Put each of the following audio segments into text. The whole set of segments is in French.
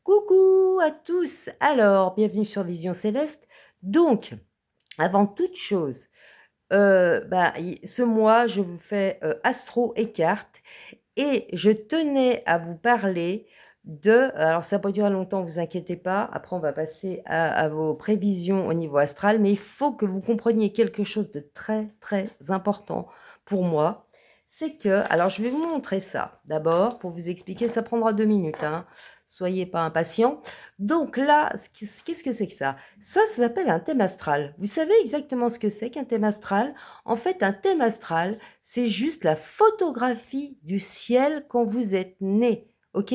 Coucou à tous! Alors, bienvenue sur Vision Céleste. Donc, avant toute chose, ce mois, je vous fais Astro et cartes et je tenais à vous parler alors ça n'a pas duré longtemps, vous inquiétez pas, après on va passer à vos prévisions au niveau astral, mais il faut que vous compreniez quelque chose de très très important pour moi. C'est que, alors je vais vous montrer ça d'abord pour vous expliquer, ça prendra 2 minutes, hein. Soyez pas impatients. Donc là, qu'est-ce que c'est que ça? Ça s'appelle un thème astral. Vous savez exactement ce que c'est qu'un thème astral? En fait, un thème astral, c'est juste la photographie du ciel quand vous êtes né, ok?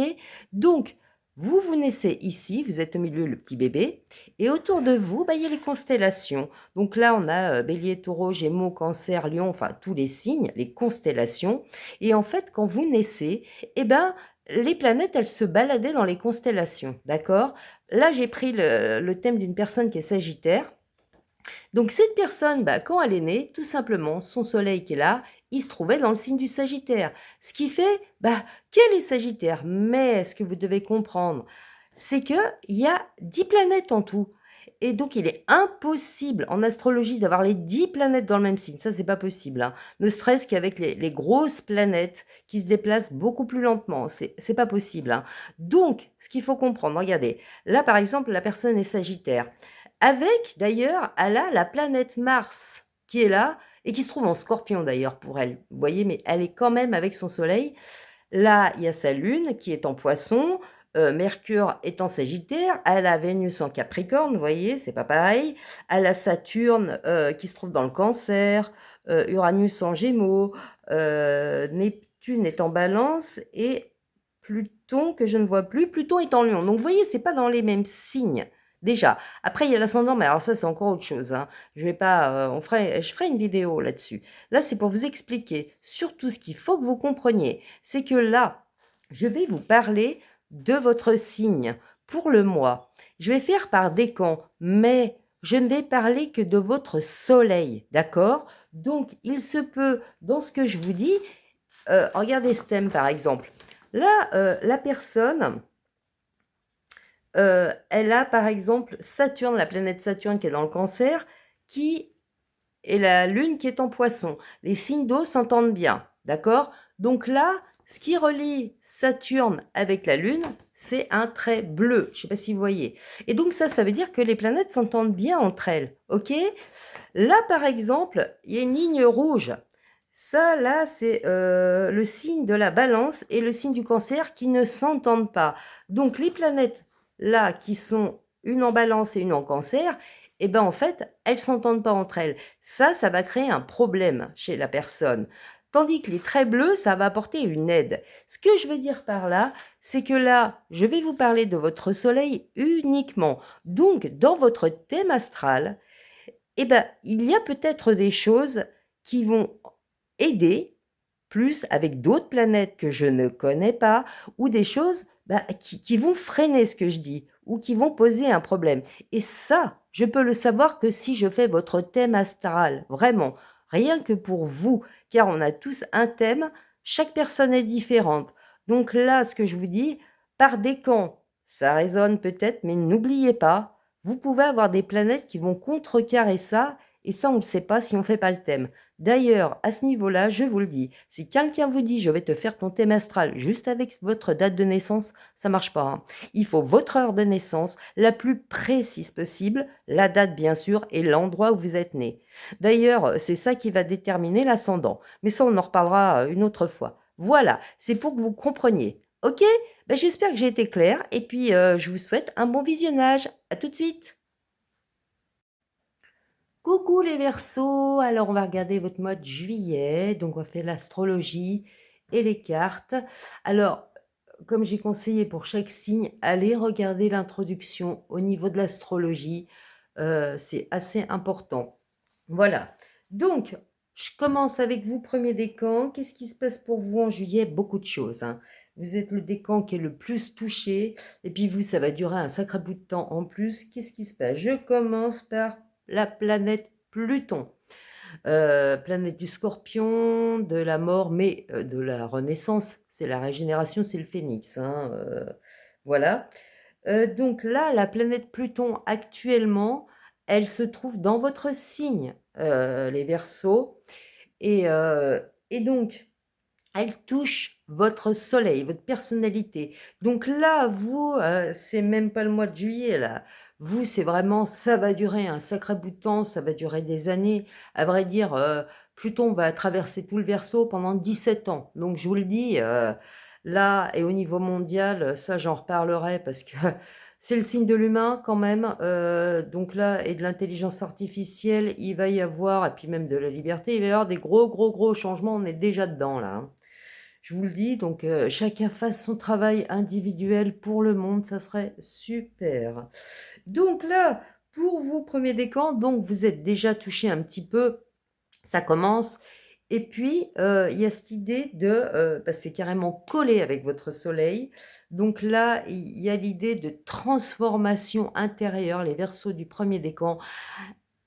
Donc, vous naissez ici, vous êtes au milieu, le petit bébé, et autour de vous, il y a les constellations. Donc là, on a Bélier, Taureau, Gémeaux, Cancer, Lion, enfin tous les signes, les constellations. Et en fait, quand vous naissez, eh ben, les planètes, elles se baladaient dans les constellations, d'accord? Là, j'ai pris le thème d'une personne qui est Sagittaire. Donc cette personne, quand elle est née, tout simplement, son soleil qui est là, il se trouvait dans le signe du Sagittaire. Ce qui fait, qu'elle est Sagittaire. Mais ce que vous devez comprendre, c'est qu'il y a 10 planètes en tout. Et donc, il est impossible en astrologie d'avoir les 10 planètes dans le même signe. Ça, c'est pas possible, hein. Ne serait-ce qu'avec les grosses planètes qui se déplacent beaucoup plus lentement. C'est pas possible, hein. Donc, ce qu'il faut comprendre, regardez. Là, par exemple, la personne est Sagittaire. Avec, d'ailleurs, elle a la planète Mars qui est là et qui se trouve en Scorpion, d'ailleurs, pour elle. Vous voyez, mais elle est quand même avec son soleil. Là, il y a sa lune qui est en Poisson, Mercure est en Sagittaire, elle a Vénus en Capricorne, vous voyez, c'est pas pareil. Elle a Saturne qui se trouve dans le Cancer, Uranus en Gémeaux, Neptune est en Balance et Pluton, que je ne vois plus, Pluton est en Lion. Donc, vous voyez, c'est pas dans les mêmes signes. Déjà, après il y a l'ascendant, mais alors ça c'est encore autre chose, hein. Je vais pas, je ferai une vidéo là-dessus. Là, c'est pour vous expliquer surtout ce qu'il faut que vous compreniez. C'est que là, je vais vous parler de votre signe pour le mois. Je vais faire par décan, mais je ne vais parler que de votre soleil, d'accord? Donc, il se peut, dans ce que je vous dis, regardez ce thème par exemple. Là, la personne, elle a par exemple Saturne, la planète Saturne qui est dans le Cancer, qui et la lune qui est en Poisson. Les signes d'eau s'entendent bien, d'accord? Donc là, ce qui relie Saturne avec la lune, c'est un trait bleu. Je ne sais pas si vous voyez. Et donc ça veut dire que les planètes s'entendent bien entre elles, ok? Là, par exemple, il y a une ligne rouge. Ça, là, c'est le signe de la Balance et le signe du Cancer qui ne s'entendent pas. Donc les planètes là qui sont une en Balance et une en Cancer, eh ben en fait, elles s'entendent pas entre elles. Ça va créer un problème chez la personne. Tandis que les traits bleus, ça va apporter une aide. Ce que je veux dire par là, c'est que là, je vais vous parler de votre soleil uniquement. Donc, dans votre thème astral, eh ben, il y a peut-être des choses qui vont aider, plus avec d'autres planètes que je ne connais pas, ou des choses qui vont freiner ce que je dis, ou qui vont poser un problème. Et ça, je peux le savoir que si je fais votre thème astral, vraiment, rien que pour vous, car on a tous un thème, chaque personne est différente. Donc là, ce que je vous dis, par décan, ça résonne peut-être, mais n'oubliez pas, vous pouvez avoir des planètes qui vont contrecarrer ça, et ça, on ne le sait pas si on ne fait pas le thème. D'ailleurs, à ce niveau-là, je vous le dis, si quelqu'un vous dit « je vais te faire ton thème astral juste avec votre date de naissance », ça marche pas, hein. Il faut votre heure de naissance, la plus précise possible, la date bien sûr, et l'endroit où vous êtes né. D'ailleurs, c'est ça qui va déterminer l'ascendant. Mais ça, on en reparlera une autre fois. Voilà, c'est pour que vous compreniez. Ok? J'espère que j'ai été claire, et puis je vous souhaite un bon visionnage. À tout de suite! Coucou les Verseaux, alors on va regarder votre mois de juillet, donc on va faire l'astrologie et les cartes. Alors, comme j'ai conseillé pour chaque signe, allez regarder l'introduction au niveau de l'astrologie, c'est assez important. Voilà, donc je commence avec vous, premier décan. Qu'est-ce qui se passe pour vous en juillet? Beaucoup de choses, hein. Vous êtes le décan qui est le plus touché, et puis vous, ça va durer un sacré bout de temps en plus. Qu'est-ce qui se passe? Je commence par la planète Pluton, planète du Scorpion, de la mort, mais de la renaissance. C'est la régénération, c'est le phénix, hein, voilà. Donc là, la planète Pluton actuellement, elle se trouve dans votre signe, les Verseaux et donc elle touche votre soleil, votre personnalité. Donc là, vous, c'est même pas le mois de juillet là. Vous, c'est vraiment ça va durer un sacré bout de temps, ça va durer des années. À vrai dire, Pluton va traverser tout le Verseau pendant 17 ans. Donc je vous le dis, là et au niveau mondial, ça j'en reparlerai parce que c'est le signe de l'humain quand même, donc là et de l'intelligence artificielle, il va y avoir et puis même de la liberté, il va y avoir des gros, gros, gros changements. On est déjà dedans là, hein. Je vous le dis, donc chacun fasse son travail individuel pour le monde, ça serait super. Donc là, pour vous, premier décan, donc vous êtes déjà touché un petit peu, ça commence. Et puis, il y a cette idée de, c'est carrément collé avec votre soleil. Donc là, il y a l'idée de transformation intérieure, les versos du premier décan.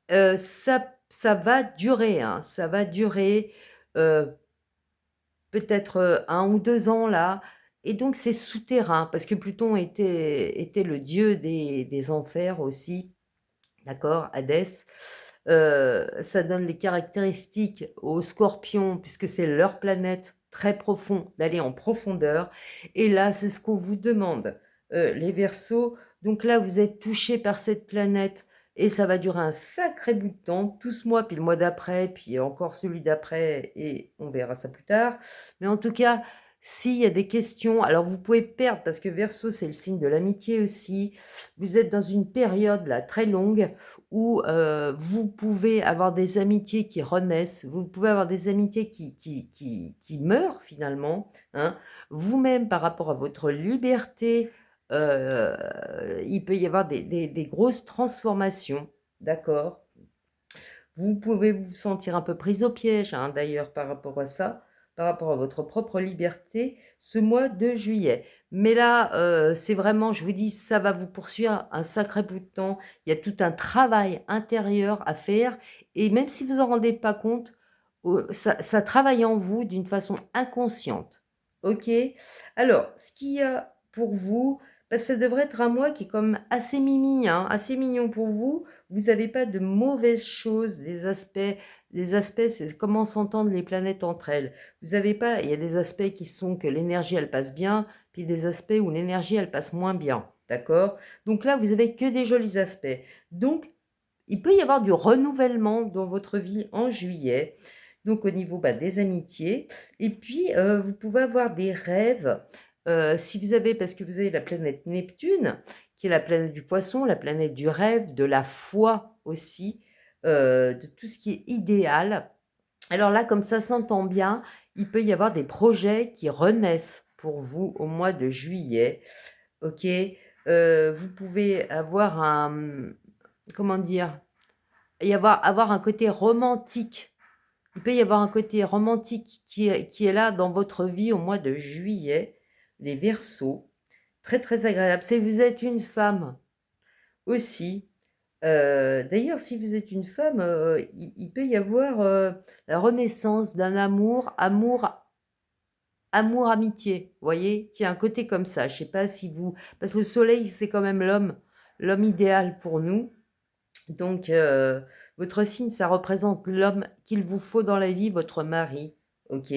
Ça va durer, hein, ça va durer, heu, peut-être, 1 ou 2 ans là et donc c'est souterrain parce que Pluton était le dieu des enfers aussi, d'accord? Hadès. Ça donne les caractéristiques aux Scorpions puisque c'est leur planète, très profond, d'aller en profondeur et là, c'est ce qu'on vous demande, les Verseaux. Donc là, vous êtes touchés par cette planète et ça va durer un sacré bout de temps, tout ce mois, puis le mois d'après, puis encore celui d'après et on verra ça plus tard. Mais en tout cas, s'il y a des questions, alors vous pouvez perdre parce que Verseau, c'est le signe de l'amitié aussi. Vous êtes dans une période là très longue où, vous pouvez avoir des amitiés qui renaissent, vous pouvez avoir des amitiés qui meurent finalement, hein. Vous-même par rapport à votre liberté, heu, il peut y avoir des grosses transformations, d'accord? Vous pouvez vous sentir un peu prise au piège, hein, d'ailleurs, par rapport à ça, par rapport à votre propre liberté, ce mois de juillet. Mais là, c'est vraiment, je vous dis, ça va vous poursuivre un sacré bout de temps. Il y a tout un travail intérieur à faire et même si vous en rendez pas compte, ça travaille en vous d'une façon inconsciente. OK? Alors, ce qu'il y a pour vous, ça devrait être un mois qui est quand même assez mimi, hein, assez mignon pour vous. Vous n'avez pas de mauvaises choses, des aspects, c'est comment s'entendent les planètes entre elles. Vous avez pas il y a des aspects qui sont que l'énergie, elle passe bien, puis des aspects où l'énergie, elle passe moins bien, d'accord? Donc là, vous avez que des jolis aspects. Donc, il peut y avoir du renouvellement dans votre vie en juillet, donc au niveau, des amitiés et puis, vous pouvez avoir des rêves, si vous avez parce que vous avez la planète Neptune, qui est la planète du Poisson, la planète du rêve, de la foi aussi, de tout ce qui est idéal. Alors là, comme ça s'entend bien, il peut y avoir des projets qui renaissent pour vous au mois de juillet, OK? Vous pouvez avoir comment dire? Avoir un côté romantique. Il peut y avoir un côté romantique qui est là dans votre vie au mois de juillet, les Verseaux. Très, très agréable. Si vous êtes une femme aussi, d'ailleurs si vous êtes une femme, il peut y avoir, la renaissance d'un amour-amitié, vous voyez? Qui a un côté comme ça. Je ne sais pas si vous parce que le soleil, c'est quand même l'homme idéal pour nous. Donc, votre signe, ça représente l'homme qu'il vous faut dans la vie, votre mari, OK?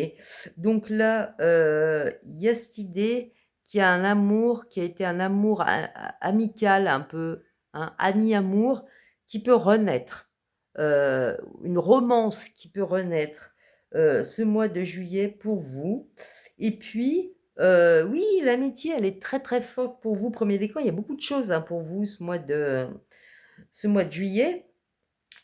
Donc là, il y a cette idée qu'il y a un amour qui a été un amour amical un peu, hein, ami-amour, qui peut renaître, une romance qui peut renaître, ce mois de juillet pour vous et puis, oui, l'amitié, elle est très, très forte pour vous, premier décan. Il y a beaucoup de choses, hein, pour vous ce mois de juillet.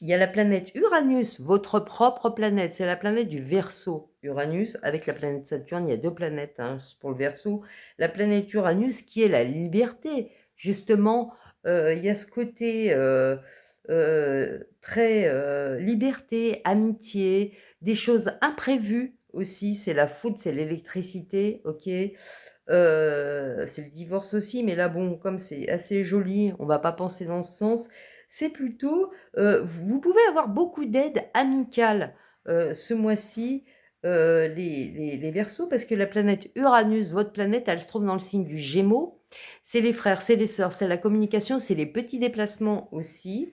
Il y a la planète Uranus, votre propre planète, c'est la planète du Verseau. Uranus, avec la planète Saturne, il y a 2 planètes, hein, pour le Verseau. La planète Uranus qui est la liberté. Justement, il y a ce côté, très, liberté, amitié, des choses imprévues aussi, c'est la foudre, c'est l'électricité, OK? C'est le divorce aussi, mais là, bon, comme c'est assez joli, on va pas penser dans ce sens. C'est plutôt, vous pouvez avoir beaucoup d'aide amicale, ce mois-ci, les Verseaux, parce que la planète Uranus, votre planète, elle se trouve dans le signe du Gémeaux. C'est les frères, c'est les sœurs, c'est la communication, c'est les petits déplacements aussi.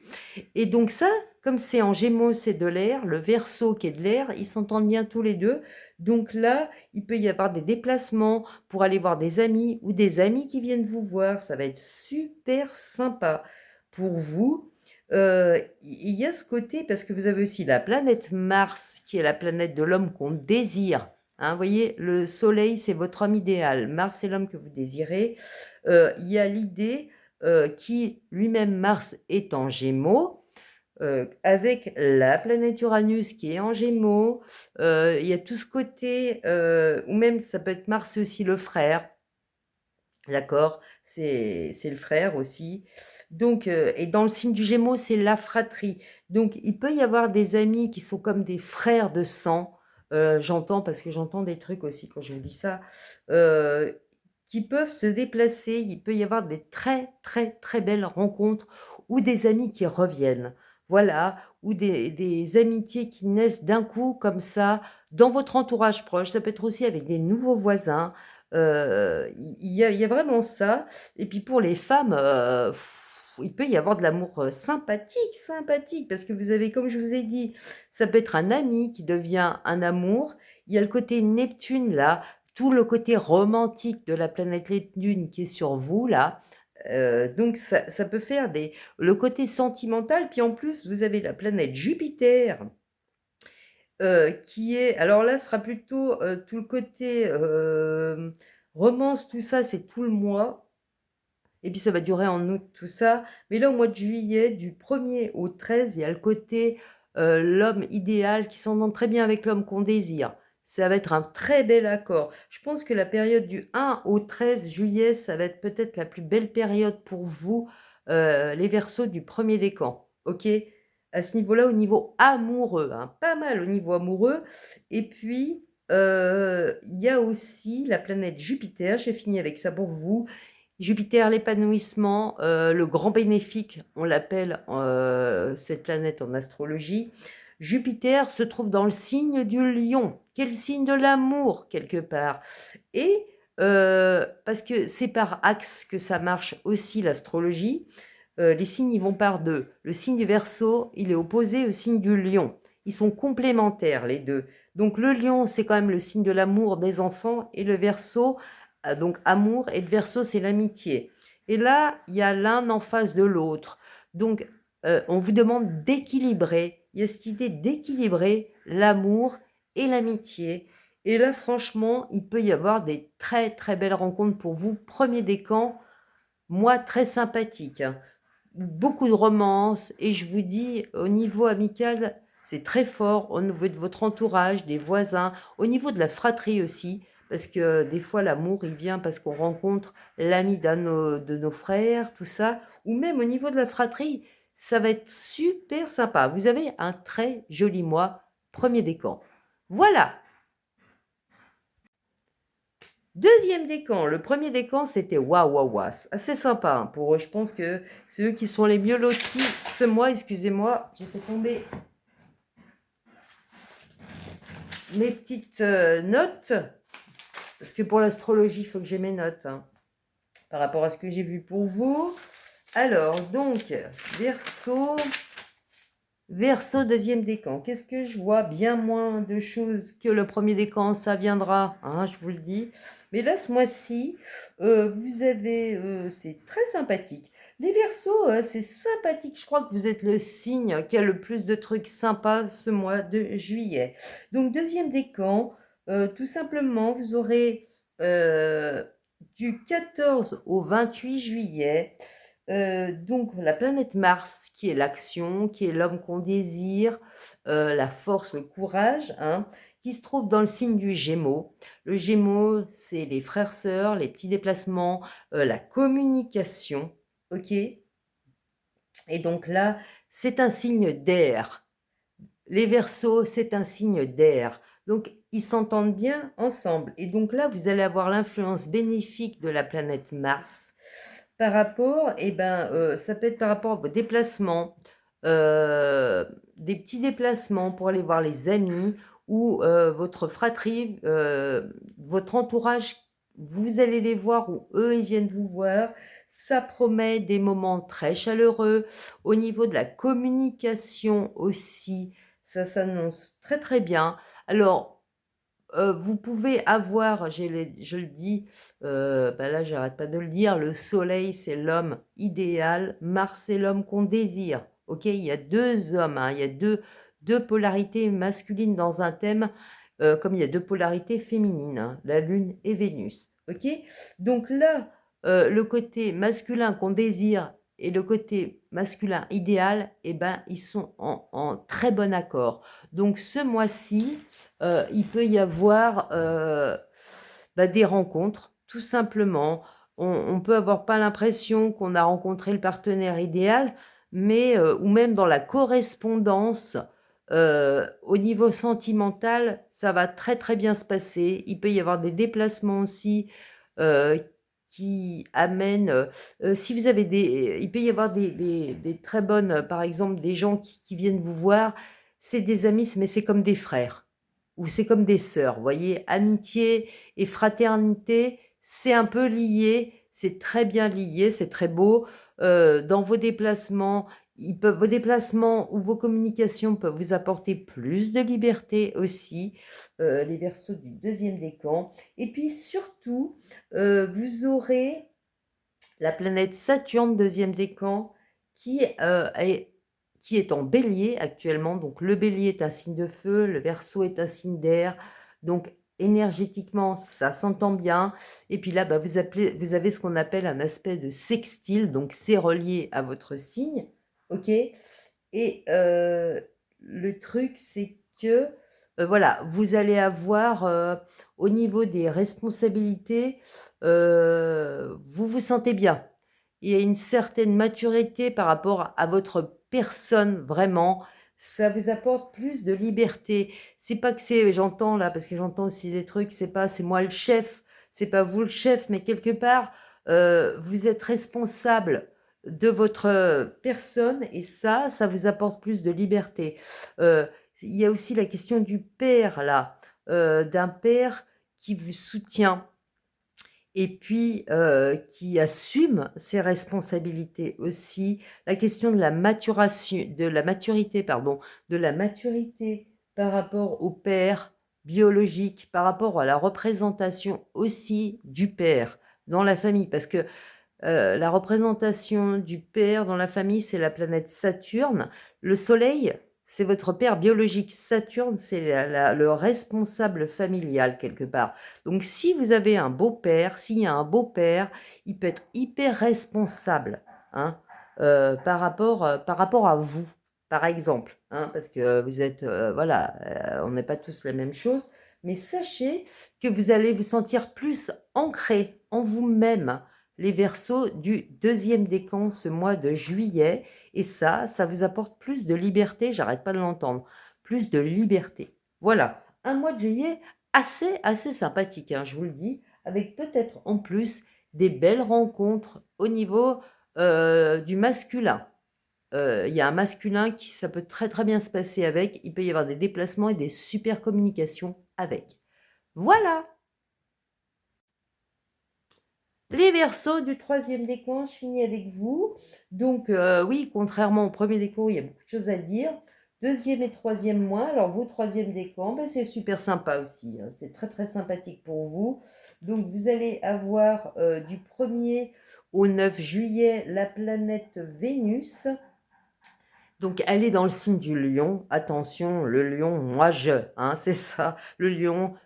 Et donc ça, comme c'est en Gémeaux, c'est de l'air, le Verseau qui est de l'air, ils s'entendent bien tous les deux. Donc là, il peut y avoir des déplacements pour aller voir des amis ou des amis qui viennent vous voir. Ça va être super sympa pour vous. Il y a ce côté, parce que vous avez aussi la planète Mars, qui est la planète de l'homme qu'on désire. Hein, vous voyez, le Soleil, c'est votre homme idéal. Mars, c'est l'homme que vous désirez. Il y a l'idée qui, lui-même, Mars est en Gémeaux, avec la planète Uranus qui est en Gémeaux. Il y a tout ce côté, ou même ça peut être Mars, c'est aussi le frère. D'accord, c'est le frère aussi. Donc, et dans le signe du Gémeaux, c'est la fratrie. Donc, il peut y avoir des amis qui sont comme des frères de sang. J'entends, parce que j'entends des trucs aussi quand je vous dis ça, euh, qui peuvent se déplacer. Il peut y avoir des très, très, très belles rencontres ou des amis qui reviennent. Voilà, ou des amitiés qui naissent d'un coup comme ça dans votre entourage proche. Ça peut être aussi avec des nouveaux voisins. Il y a vraiment ça. Et puis pour les femmes, il peut y avoir de l'amour sympathique, sympathique, parce que vous avez, comme je vous ai dit, ça peut être un ami qui devient un amour. Il y a le côté Neptune, là, tout le côté romantique de la planète Neptune qui est sur vous, là. Donc ça peut faire le côté sentimental. Puis en plus, vous avez la planète Jupiter qui est, alors là, ce sera plutôt tout le côté romance, tout ça, c'est tout le mois. Et puis ça va durer en août, tout ça. Mais là, au mois de juillet, du 1er au 13, il y a le côté l'homme idéal qui s'entend très bien avec l'homme qu'on désire. Ça va être un très bel accord. Je pense que la période du 1 au 13 juillet, ça va être peut-être la plus belle période pour vous, les Verseaux du premier décan. OK? À ce niveau-là, au niveau amoureux, hein, pas mal au niveau amoureux. Et puis, il y a aussi la planète Jupiter. J'ai fini avec ça pour vous. Jupiter, l'épanouissement, le grand bénéfique, on l'appelle cette planète en astrologie. Jupiter se trouve dans le signe du lion, qui est le signe de l'amour quelque part. Et parce que c'est par axe que ça marche aussi l'astrologie, les signes ils vont par deux. Le signe du Verseau, il est opposé au signe du lion. Ils sont complémentaires les deux. Donc le lion, c'est quand même le signe de l'amour des enfants, et le Verseau, donc amour, et le Verseau, c'est l'amitié. Et là, il y a l'un en face de l'autre. Donc, on vous demande d'équilibrer. Il y a cette idée d'équilibrer l'amour et l'amitié. Et là, franchement, il peut y avoir des très, très belles rencontres pour vous. Premier décan, moi, très sympathique, hein. Beaucoup de romances. Et je vous dis, au niveau amical, c'est très fort. Au niveau de votre entourage, des voisins, au niveau de la fratrie aussi. Parce que des fois, l'amour, il vient parce qu'on rencontre l'ami de nos frères, tout ça. Ou même au niveau de la fratrie, ça va être super sympa. Vous avez un très joli mois, premier décan. Voilà. Deuxième décan. Le premier décan, c'était waouh, waouh, waouh. Assez sympa, hein, pour eux. Je pense que c'est eux qui sont les mieux lotis ce mois. Excusez-moi, j'ai fait tomber mes petites notes. Parce que pour l'astrologie, il faut que j'ai mes notes, hein, par rapport à ce que j'ai vu pour vous. Alors, donc, Verseau, deuxième décan. Qu'est-ce que je vois? Bien moins de choses que le premier décan, ça viendra, hein, je vous le dis. Mais là, ce mois-ci, vous avez, c'est très sympathique. Les Verseaux, c'est sympathique. Je crois que vous êtes le signe qui a le plus de trucs sympas ce mois de juillet. Donc, deuxième décan, tout simplement, vous aurez du 14 au 28 juillet. Donc la planète Mars, qui est l'action, qui est l'homme qu'on désire, la force, le courage, hein, qui se trouve dans le signe du Gémeaux. Le Gémeaux, c'est les frères-sœurs, les petits déplacements, la communication, ok? Et donc là, c'est un signe d'air. Les Verseaux, c'est un signe d'air. Donc, ils s'entendent bien ensemble. Et donc là, vous allez avoir l'influence bénéfique de la planète Mars par rapport, eh ben, ça peut être par rapport à vos déplacements, des petits déplacements pour aller voir les amis, ou votre fratrie, votre entourage, vous allez les voir ou eux, ils viennent vous voir. Ça promet des moments très chaleureux. Au niveau de la communication aussi, ça s'annonce très, très bien. Alors, vous pouvez avoir, je le dis, bah, là, j'arrête pas de le dire, le soleil, c'est l'homme idéal, Mars, c'est l'homme qu'on désire. OK? Il y a 2 hommes, hein, il y a deux polarités masculines dans un thème, comme il y a 2 polarités féminines, hein, la Lune et Vénus. OK? Donc là, le côté masculin qu'on désire et le côté masculin idéal, eh ben, ils sont en très bon accord. Donc ce mois-ci, il peut y avoir, bah, des rencontres, tout simplement. On peut avoir pas l'impression qu'on a rencontré le partenaire idéal, mais ou même dans la correspondance, au niveau sentimental, ça va très, très bien se passer. Il peut y avoir des déplacements aussi, heu, qui amènent, si vous avez il peut y avoir des très bonnes, par exemple, des gens qui viennent vous voir, c'est des amis, mais c'est comme des frères. Ou c'est comme des sœurs, vous voyez? Amitié et fraternité, c'est un peu lié, c'est très bien lié, c'est très beau. Dans vos déplacements ou vos communications peuvent vous apporter plus de liberté aussi, les Verseaux du deuxième décan. Et puis surtout, vous aurez la planète Saturne, deuxième décan, qui, qui est en Bélier actuellement. Donc le Bélier est un signe de feu, le Verseau est un signe d'air. Donc énergétiquement, ça s'entend bien. Et puis là, bah, vous avez ce qu'on appelle un aspect de sextile, donc c'est relié à votre signe. OK? Et le truc, c'est que, voilà, vous allez avoir, au niveau des responsabilités, vous vous sentez bien. Il y a une certaine maturité par rapport à votre personne, vraiment. Ça vous apporte plus de liberté. C'est pas que c'est j'entends là, parce que j'entends aussi des trucs, c'est pas: «C'est moi le chef», c'est pas vous le chef, mais quelque part, vous êtes responsable de votre, personne et ça vous apporte plus de liberté. Heu, il y a aussi la question du père là, d'un père qui vous soutient et puis, qui assume ses responsabilités aussi. La question de la maturité pardon, de la maturité par rapport au père biologique, par rapport à la représentation aussi du père dans la famille. Parce que la représentation du père dans la famille, c'est la planète Saturne. Le soleil, c'est votre père biologique. Saturne, c'est le responsable familial quelque part. Donc si vous avez un beau-père, s'il y a un beau-père, il peut être hyper responsable, hein, par rapport à vous, par exemple, hein, parce que vous êtes, voilà, on n'est pas tous la même chose. Mais sachez que vous allez vous sentir plus ancré en vous-même, les Verseaux du deuxième décan ce mois de juillet et ça vous apporte plus de liberté, j'arrête pas de l'entendre, plus de liberté. Voilà, un mois de juillet assez sympathique, hein, je vous le dis, avec peut-être en plus des belles rencontres au niveau, du masculin. Il y a un masculin qui ça peut très, très bien se passer avec, il peut y avoir des déplacements et des super communications avec. Voilà! Les Verseaux du troisième décan, je finis avec vous. Donc, oui, contrairement au premier décan, il y a beaucoup de choses à dire. Deuxième et troisième mois. Alors, vous, troisième décan, ben, c'est super sympa aussi, hein. C'est très, très sympathique pour vous. Donc, vous allez avoir du 1er au 9 juillet la planète Vénus. Donc, elle est dans le signe du lion. Attention, le lion, moi je, hein, c'est ça. Le lion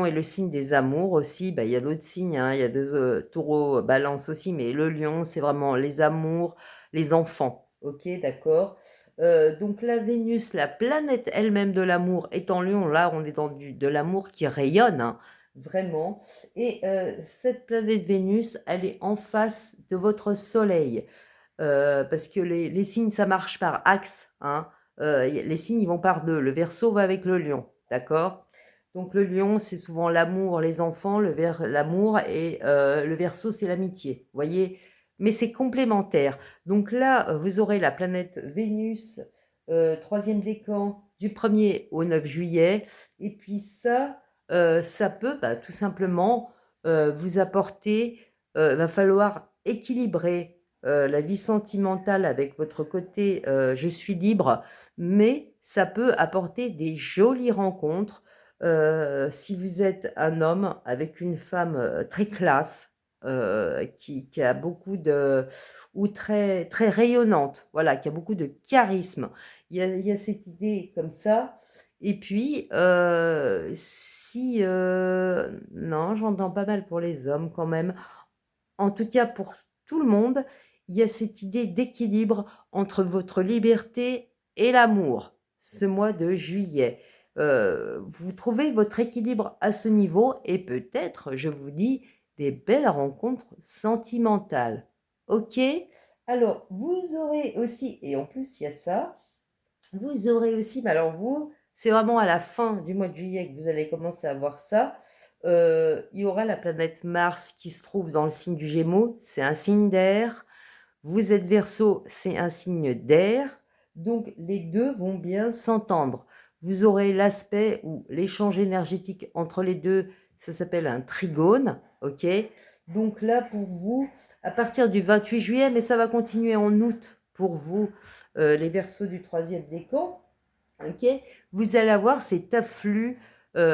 est le signe des amours aussi. Bah, il y a d'autres signes, hein, il y a deux taureaux, balance aussi, mais le lion, c'est vraiment les amours, les enfants. Ok, d'accord. Donc, la Vénus, la planète elle-même de l'amour, est en lion. Là, on est dans de l'amour qui rayonne, hein, vraiment. Et cette planète Vénus, elle est en face de votre soleil. Parce que les signes, ça marche par axe, hein. Les signes, ils vont par 2. Le Verseau va avec le Lion, d'accord? Donc le Lion, c'est souvent l'amour, les enfants, l'amour et le Verseau, c'est l'amitié, vous voyez? Mais c'est complémentaire. Donc là, vous aurez la planète Vénus, 3e décan du 1er au 9 juillet. Et puis ça, ça peut tout simplement vous apporter, va falloir équilibrer la vie sentimentale avec votre côté je suis libre, mais ça peut apporter des jolies rencontres. Si vous êtes un homme avec une femme très classe, qui a beaucoup de, ou très, très rayonnante, voilà, qui a beaucoup de charisme. Il y a cette idée comme ça. Et puis, si... non, j'entends pas mal pour les hommes quand même. En tout cas, pour tout le monde, il y a cette idée d'équilibre entre votre liberté et l'amour, ce mois de juillet. Vous trouvez votre équilibre à ce niveau et peut-être, je vous dis, des belles rencontres sentimentales. OK? Alors, vous aurez aussi, et en plus, il y a ça, vous aurez aussi, mais alors vous, c'est vraiment à la fin du mois de juillet que vous allez commencer à voir ça. Il y aura la planète Mars qui se trouve dans le signe du Gémeaux, c'est un signe d'air. Vous êtes Verseau, c'est un signe d'air. Donc les deux vont bien s'entendre. Vous aurez l'aspect ou l'échange énergétique entre les deux, ça s'appelle un trigone, ok? Donc là pour vous, à partir du 28 juillet, mais ça va continuer en août pour vous, les Verseaux du 3e décan, ok? Vous allez avoir cet afflux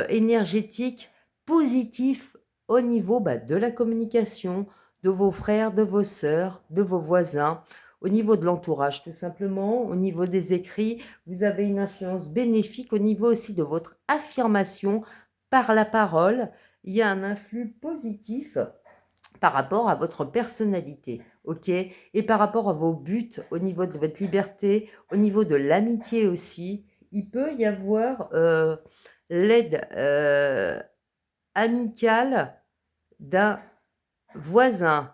énergétique positif au niveau de la communication, de vos frères, de vos sœurs, de vos voisins, au niveau de l'entourage tout simplement, au niveau des écrits. Vous avez une influence bénéfique au niveau aussi de votre affirmation par la parole. Il y a un influx positif par rapport à votre personnalité, ok? Et par rapport à vos buts, au niveau de votre liberté, au niveau de l'amitié aussi, il peut y avoir l'aide amicale d'un voisin,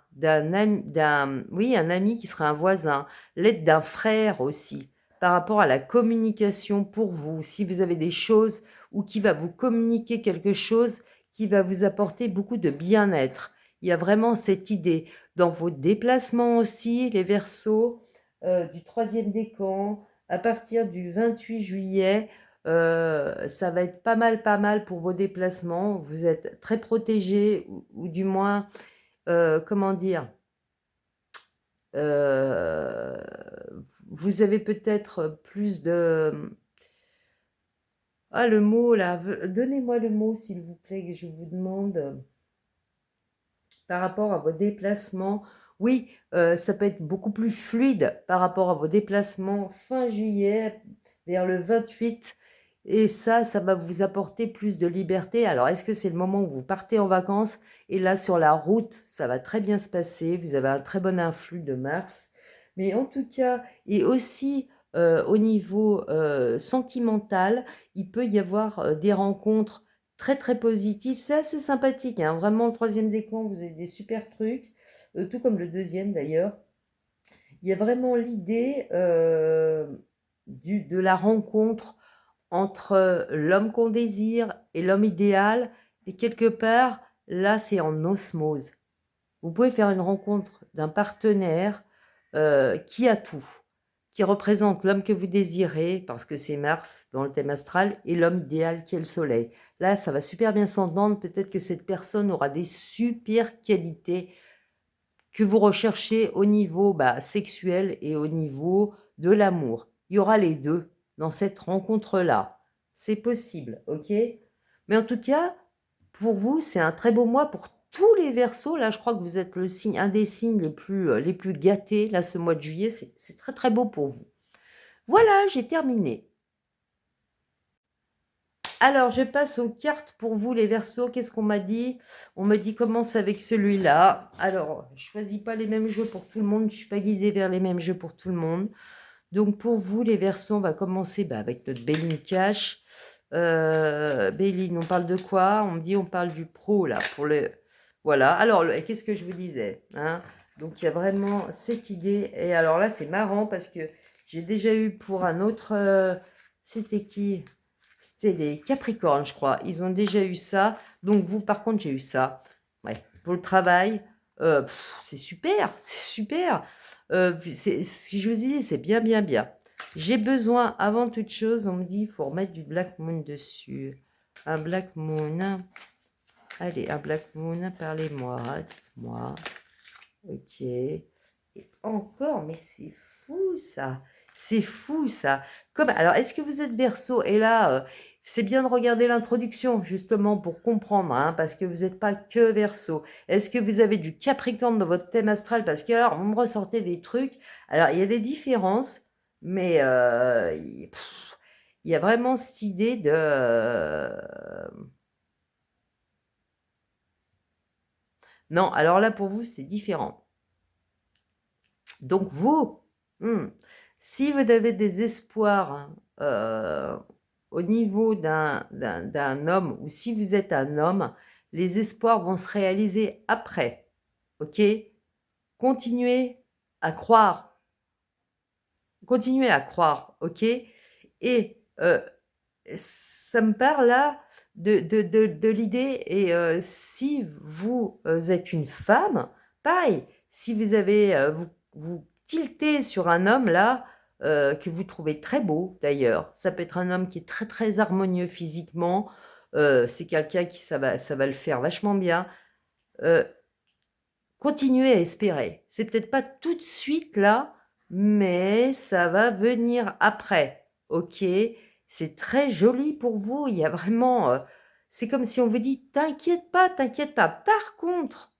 oui, un ami qui sera un voisin, l'aide d'un frère aussi, par rapport à la communication pour vous, si vous avez des choses ou qui va vous communiquer quelque chose qui va vous apporter beaucoup de bien-être. Il y a vraiment cette idée dans vos déplacements aussi, les Verseaux, du 3e décan, à partir du 28 juillet, ça va être pas mal pour vos déplacements. Vous êtes très protégés, ou du moins comment dire? Heu, vous avez peut-être plus de, le mot là, donnez-moi le mot s'il vous plaît que je vous demande, par rapport à vos déplacements. Oui, ça peut être beaucoup plus fluide par rapport à vos déplacements fin juillet vers le 28, et ça va vous apporter plus de liberté. Alors, est-ce que c'est le moment où vous partez en vacances? Et là, sur la route, ça va très bien se passer. Vous avez un très bon influx de Mars. Mais en tout cas, et aussi au niveau sentimental, il peut y avoir des rencontres très, très positives. C'est assez sympathique, hein. Vraiment, le 3e décan, vous avez des super trucs, tout comme le 2e d'ailleurs. Il y a vraiment l'idée de la rencontre entre l'homme qu'on désire et l'homme idéal, et quelque part, là, c'est en osmose. Vous pouvez faire une rencontre d'un partenaire qui a tout, qui représente l'homme que vous désirez, parce que c'est Mars dans le thème astral, et l'homme idéal qui est le Soleil. Là, ça va super bien s'entendre. Peut-être que cette personne aura des super qualités que vous recherchez au niveau sexuel et au niveau de l'amour. Il y aura les deux dans cette rencontre-là. C'est possible, ok? Mais en tout cas, pour vous, c'est un très beau mois pour tous les Verseaux. Là, je crois que vous êtes le signe, un des signes les plus gâtés, là, ce mois de juillet. C'est très, très beau pour vous. Voilà, j'ai terminé. Alors, je passe aux cartes pour vous, les Verseaux. Qu'est-ce qu'on m'a dit? On m'a dit commence avec celui-là. Alors, je choisis pas les mêmes jeux pour tout le monde. Je suis pas guidée vers les mêmes jeux pour tout le monde. Donc, pour vous, les Verseaux, on va commencer avec notre Béline Cash. Béline, on parle de quoi? On me dit on parle du pro, là, pour le... Voilà. Alors, qu'est-ce que je vous disais, hein? Donc, il y a vraiment cette idée. Et alors là, c'est marrant parce que j'ai déjà eu pour un autre... c'était qui? C'était les Capricornes, je crois. Ils ont déjà eu ça. Donc, vous, par contre, j'ai eu ça. Ouais. Pour le travail, c'est super. C'est super. Si je vous dis, c'est bien, bien, bien. J'ai besoin, avant toute chose, on me dit, il faut remettre du Black Moon dessus. Un Black Moon. Allez, un Black Moon, parlez-moi, dites-moi. Ok. Et encore, mais c'est fou ça. C'est fou ça. Comme, alors, est-ce que vous êtes Verseau? Et là, c'est bien de regarder l'introduction, justement, pour comprendre, hein, parce que vous n'êtes pas que Verseau. Est-ce que vous avez du Capricorne dans votre thème astral? Parce que, alors, vous me ressortez des trucs. Alors, il y a des différences, mais il y a vraiment cette idée de... Non, alors là, pour vous, c'est différent. Donc, vous, si vous avez des espoirs au niveau d'un homme, ou si vous êtes un homme, les espoirs vont se réaliser après. OK? Continuez à croire. Continuez à croire. OK? Et ça me parle là de l'idée, et si vous êtes une femme, pareil, si vous avez, vous tiltez sur un homme là, que vous trouvez très beau d'ailleurs, ça peut être un homme qui est très très harmonieux physiquement, c'est quelqu'un qui ça va le faire vachement bien, euh, continuez à espérer. C'est peut-être pas tout de suite là, mais ça va venir après. Ok, c'est très joli pour vous. Il y a vraiment, c'est comme si on vous dit, t'inquiète pas, t'inquiète pas. Par contre,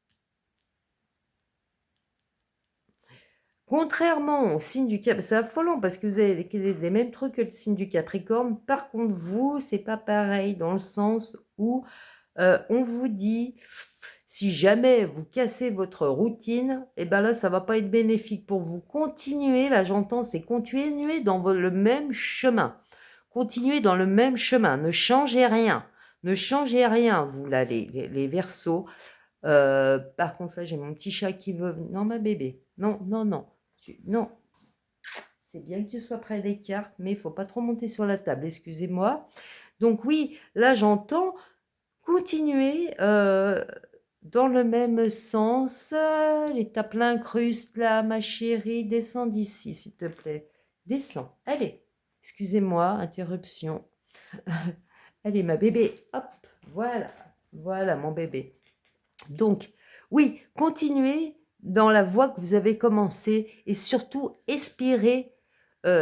contrairement au signe du Cap, c'est affolant parce que vous avez les mêmes trucs que le signe du Capricorne. Par contre, vous, c'est pas pareil dans le sens où on vous dit, si jamais vous cassez votre routine, et ben là, ça va pas être bénéfique pour vous. Continuez, là j'entends, c'est continuer dans le même chemin. Continuez dans le même chemin, ne changez rien. Ne changez rien, vous là, les Verseaux. Par contre, là, j'ai mon petit chat qui veut... Non, ma bébé. Non, non, non. Non. C'est bien que tu sois près des cartes, mais il faut pas trop monter sur la table, excusez-moi. Donc oui, là, j'entends continuer dans le même sens. Les t'as plein cruste là, ma chérie. Descends d'ici, s'il te plaît. Descends. Allez. Excusez-moi, interruption. Allez, ma bébé. Hop. Voilà. Voilà, mon bébé. Donc, oui, continuez dans la voie que vous avez commencé et surtout espérez,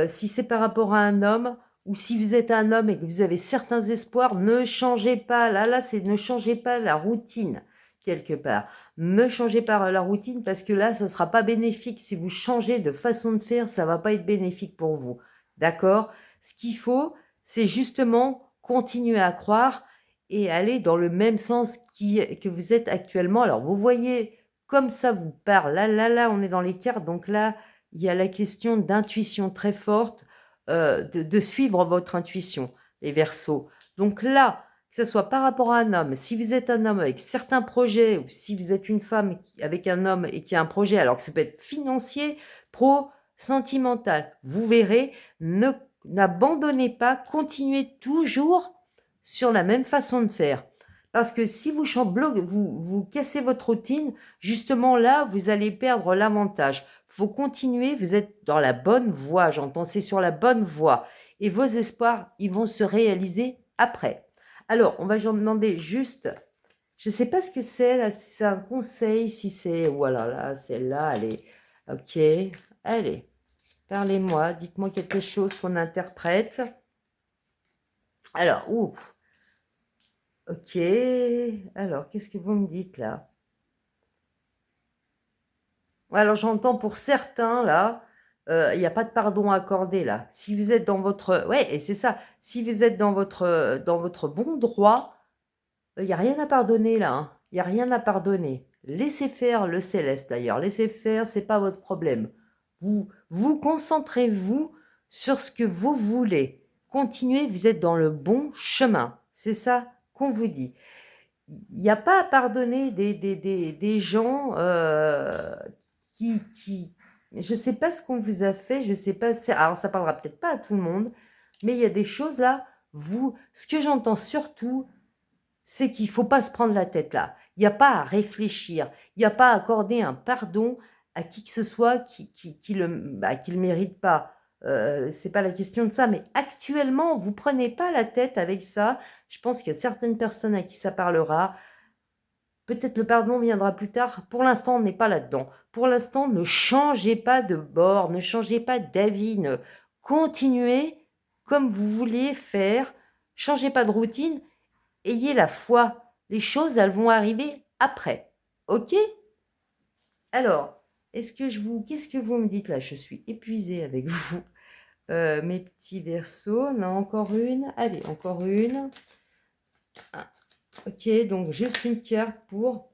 si c'est par rapport à un homme ou si vous êtes un homme et que vous avez certains espoirs, ne changez pas. Là, c'est ne changez pas la routine quelque part. Ne changez pas la routine parce que là, ça ne sera pas bénéfique. Si vous changez de façon de faire, ça ne va pas être bénéfique pour vous. D'accord? Ce qu'il faut, c'est justement continuer à croire et aller dans le même sens que vous êtes actuellement. Alors, vous voyez, comme ça vous parle. Là, on est dans les cartes. Donc là, il y a la question d'intuition très forte, de suivre votre intuition, les Verseaux. Donc là, que ce soit par rapport à un homme, si vous êtes un homme avec certains projets, ou si vous êtes une femme avec un homme et qui a un projet, alors que ça peut être financier, pro, sentimental, vous verrez, n'abandonnez pas, continuez toujours sur la même façon de faire. Parce que si vous cassez votre routine, justement là, vous allez perdre l'avantage. Il faut continuer, vous êtes dans la bonne voie, j'entends, c'est sur la bonne voie. Et vos espoirs, ils vont se réaliser après. Alors, on va j'en demander juste, je ne sais pas ce que c'est, là, si c'est un conseil, si c'est, voilà, là, celle-là, elle est, ok, allez, parlez-moi, dites-moi quelque chose qu'on interprète. Alors, ouf. Ok, alors qu'est-ce que vous me dites là? Alors j'entends pour certains là, il n'y a pas de pardon à accorder là. Si vous êtes dans votre... Ouais, et c'est ça. Si vous êtes dans votre bon droit, il n'y a rien à pardonner là, hein. Il n'y a rien à pardonner. Laissez faire le céleste d'ailleurs. Laissez faire, c'est pas votre problème. Vous concentrez-vous sur ce que vous voulez. Continuez, vous êtes dans le bon chemin. C'est ça qu'on vous dit. Il n'y a pas à pardonner des gens qui... Je ne sais pas ce qu'on vous a fait, je ne sais pas... Alors, ça parlera peut-être pas à tout le monde, mais il y a des choses là, ce que j'entends surtout, c'est qu'il ne faut pas se prendre la tête là. Il n'y a pas à réfléchir, il n'y a pas à accorder un pardon à qui que ce soit qui le mérite pas. c'est pas la question de ça, mais actuellement, vous prenez pas la tête avec ça. Je pense qu'il y a certaines personnes à qui ça parlera. Peut-être le pardon viendra plus tard. Pour l'instant, on n'est pas là-dedans. Pour l'instant, ne changez pas de bord, ne changez pas d'avis, continuez comme vous vouliez faire. Changez pas de routine, ayez la foi. Les choses, elles vont arriver après. OK? Alors, qu'est-ce que vous me dites là? Je suis épuisée avec vous. Mes petits versos. Non, encore une. Allez, encore une. Ah, OK, donc juste une carte pour...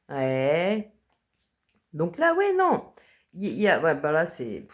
Ouais. Donc là, ouais, non. Ouais, bah là, c'est...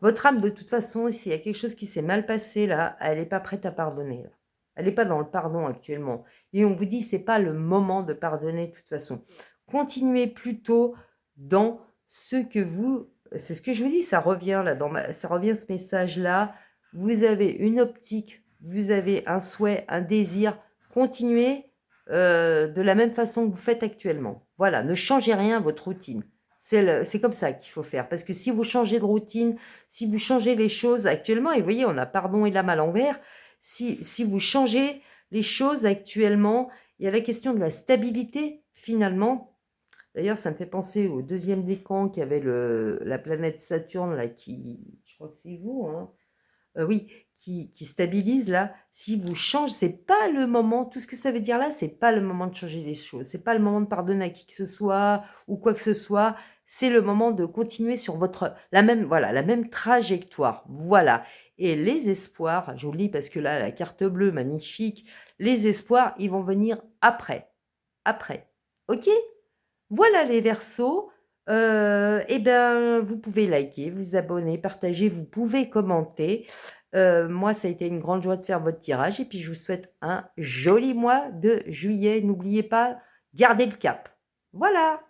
Votre âme, de toute façon, s'il y a quelque chose qui s'est mal passé, là, elle n'est pas prête à pardonner. Là. Elle n'est pas dans le pardon actuellement. Et on vous dit, c'est pas le moment de pardonner de toute façon. Continuez plutôt dans ce que vous... C'est ce que je vous dis, ça revient là, ça revient ce message-là. Vous avez une optique, vous avez un souhait, un désir. Continuez de la même façon que vous faites actuellement. Voilà, ne changez rien à votre routine. C'est comme ça qu'il faut faire. Parce que si vous changez de routine, si vous changez les choses actuellement, et vous voyez, on a pardon et l'âme à l'envers, si vous changez les choses actuellement, il y a la question de la stabilité finalement. D'ailleurs, ça me fait penser au deuxième décan qui avait la planète Saturne, là, je crois que c'est vous, hein, oui, qui stabilise là. Si vous changez, c'est pas le moment, tout ce que ça veut dire là, c'est pas le moment de changer les choses. C'est pas le moment de pardonner à qui que ce soit ou quoi que ce soit. C'est le moment de continuer sur la même trajectoire. Voilà. Et les espoirs, je vous le dis parce que là, la carte bleue, magnifique, les espoirs, ils vont venir après. Après. OK? Voilà les Verseaux. Eh ben, vous pouvez liker, vous abonner, partager, vous pouvez commenter. Moi, ça a été une grande joie de faire votre tirage et puis je vous souhaite un joli mois de juillet. N'oubliez pas, gardez le cap. Voilà.